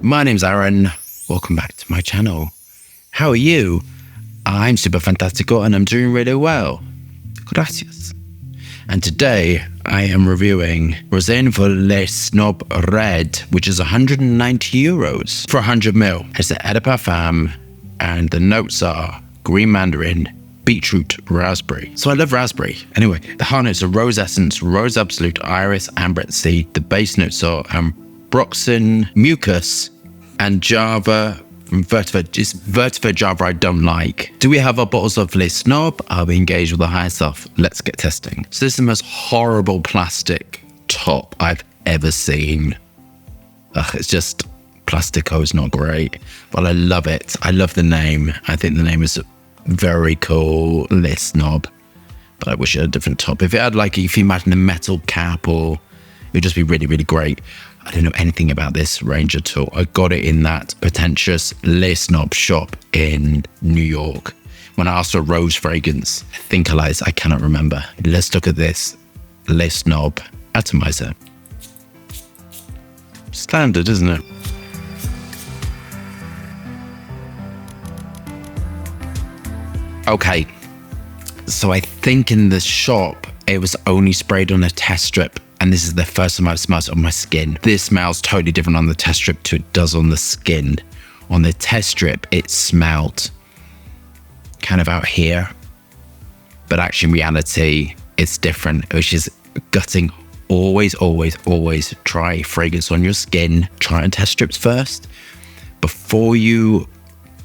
My name's Aaron. Welcome back to my channel. How are you? I'm super fantastico and I'm doing really well. Gracias. And today I am reviewing Rosine for Les Snob Red, which is 190 euros for 100ml. It's an eau de parfum and the notes are green mandarin, beetroot, raspberry. So I love raspberry. Anyway, the heart notes are rose essence, rose absolute, iris, amber seed. The base notes are ambroxan, mucus, and Java from Vertiver. Just Vertiver Java I don't like. Do we have our bottles of Les Snob? Are we engaged with the high stuff? Let's get testing. So this is the most horrible plastic top I've ever seen. Ugh, it's just, Plastico is not great, but I love it. I love the name. I think the name is very cool, Les Snob. But I wish it had a different top. If it had if you imagine a metal cap, or it would just be really, really great. I don't know anything about this range at all. I got it in that pretentious Les Snob shop in New York. When I asked for a rose fragrance, I think I cannot remember. Let's look at this Les Snob atomizer. Standard, isn't it? Okay, so I think in the shop, it was only sprayed on a test strip. And this is the first time I've smelled it on my skin. This smells totally different on the test strip to it does on the skin. On the test strip, it smelled kind of out here. But actually in reality, it's different, which is gutting. Always, always, always try fragrance on your skin. Try and test strips first. Before you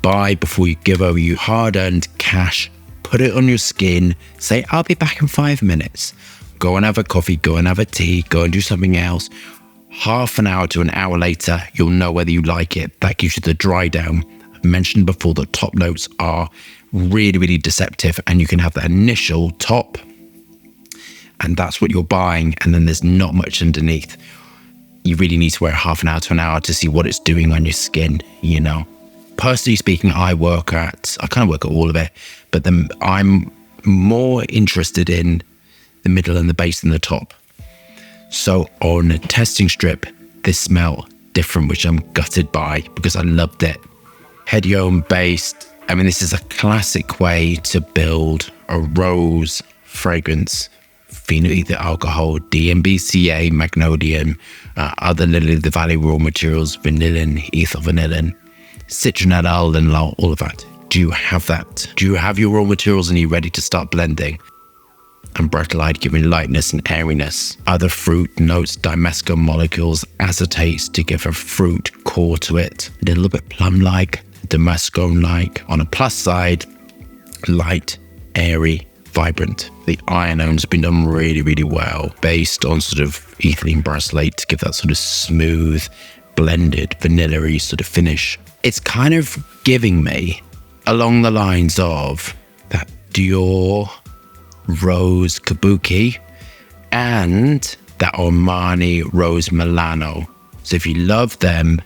buy, before you give over your hard-earned cash, put it on your skin. Say, I'll be back in 5 minutes. Go and have a coffee, go and have a tea, go and do something else. Half an hour to an hour later, you'll know whether you like it. That gives you the dry down. I've mentioned before that top notes are really, really deceptive, and you can have that initial top, and that's what you're buying, and then there's not much underneath. You really need to wear half an hour to an hour to see what it's doing on your skin, you know. Personally speaking, I kind of work at all of it, but then I'm more interested in the middle and the base and the top. So on a testing strip, this smell different, which I'm gutted by because I loved it. Hedione based. I mean, this is a classic way to build a rose fragrance. Phenol ether alcohol, DMBCA, magnolium, other lily of the valley raw materials, vanillin, ethyl vanillin, citronella, aldehyde, all of that. Do you have that? Do you have your raw materials and are you ready to start blending? Ambroxolide giving lightness and airiness. Other fruit notes, dimesco molecules, acetates to give a fruit core to it. A little bit plum-like, damasco-like. On a plus side, light, airy, vibrant. The ionones have been done really, really well, based on sort of ethylene brassylate to give that sort of smooth, blended, vanilla-y sort of finish. It's kind of giving me along the lines of that Dior Rose Kabuki and that Armani Rose Milano. So if you love them,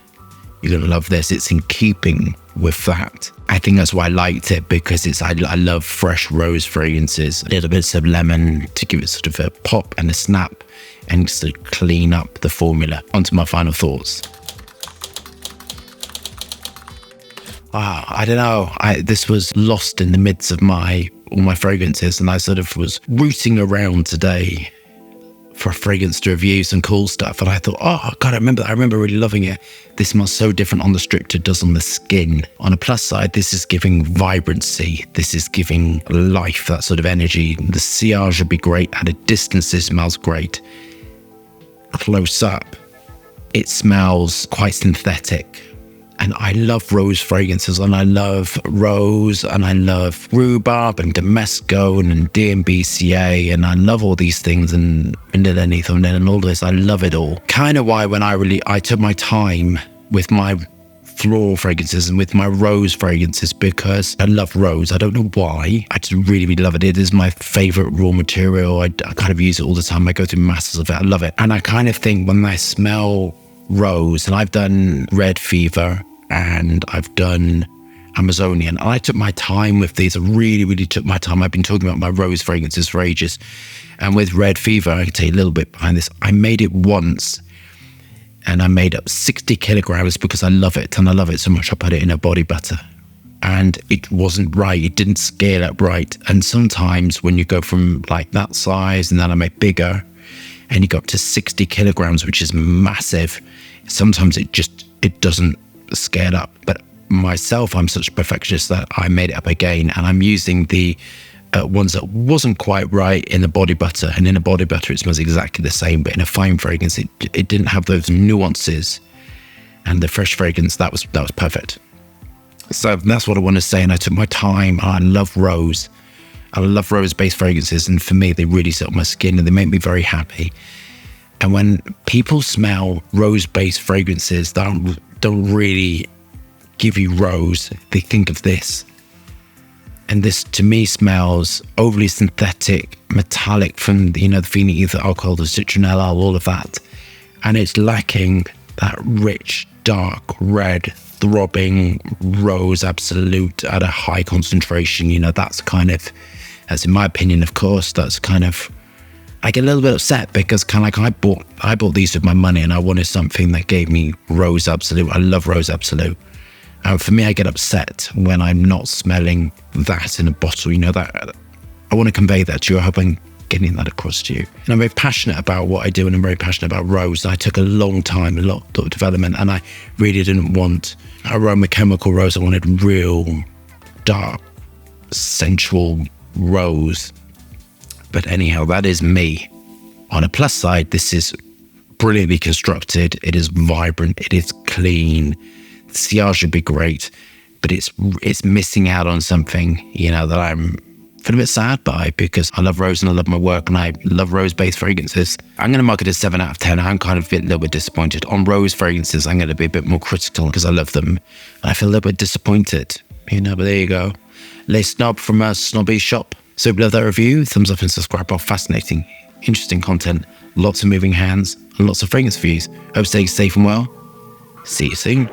you're going to love this. It's in keeping with that. I think that's why I liked it, because I love fresh rose fragrances. A little bit of lemon to give it sort of a pop and a snap and just to clean up the formula. Onto my final thoughts. I don't know. This was lost in the midst of all my fragrances, and I sort of was rooting around today for a fragrance to review, some cool stuff, and I thought, oh God, I remember really loving it. This smells so different on the strip to it does on the skin. On a plus side, this is giving vibrancy. This is giving life, that sort of energy. The sillage would be great. At a distance, it smells great. Close up, it smells quite synthetic. And I love rose fragrances, and I love rose, and I love rhubarb and Damasco and DMBCA, and I love all these things, and vanilla and ethyl and all this. I love it all. Kind of why when I took my time with my floral fragrances and with my rose fragrances, because I love rose. I don't know why. I just really, really love it. It is my favorite raw material. I kind of use it all the time. I go through masses of it. I love it. And I kind of think when I smell rose, and I've done Red Fever and I've done Amazonian, and I took my time with these. I really, really took my time. I've been talking about my rose fragrances for ages. And with Red Fever, I can tell you a little bit behind this. I made it once and I made up 60 kilograms because I love it, and I love it so much I put it in a body butter. And it wasn't right. It didn't scale up right. And sometimes when you go from like that size and then I make bigger and you go up to 60 kilograms, which is massive, sometimes it doesn't scale up. But myself, I'm such a perfectionist that I made it up again, and I'm using the ones that wasn't quite right in the body butter. And in a body butter, it smells exactly the same, but in a fine fragrance, it didn't have those nuances. And the fresh fragrance, that was perfect. So that's what I want to say. And I took my time. I love rose. I love rose-based fragrances. And for me, they really sit on my skin and they make me very happy. And when people smell rose-based fragrances that don't really give you rose, they think of this. And this, to me, smells overly synthetic, metallic from, the phenol ether alcohol, the citronella, all of that. And it's lacking that rich, dark, red, throbbing rose absolute at a high concentration. That's in my opinion, of course, that's kind of, I get a little bit upset because I bought these with my money and I wanted something that gave me rose absolute. I love rose absolute. For me, I get upset when I'm not smelling that in a bottle. That I want to convey that to you. I hope I'm getting that across to you. And I'm very passionate about what I do, and I'm very passionate about rose. I took a long time, a lot of development, and I really didn't want aroma chemical rose. I wanted real, dark, sensual rose. But anyhow, that is me. On a plus side, this is brilliantly constructed. It is vibrant. It is clean. The sillage should be great, but it's missing out on something, that I'm feeling a bit sad by, because I love rose and I love my work and I love rose-based fragrances. I'm going to mark it as 7 out of 10. I'm kind of a little bit disappointed. On rose fragrances, I'm going to be a bit more critical because I love them. And I feel a little bit disappointed, but there you go. Les Snob from a Snobby shop. So if you love that review, thumbs up and subscribe for fascinating, interesting content, lots of moving hands and lots of fragrance reviews. Hope staying safe and well. See you soon.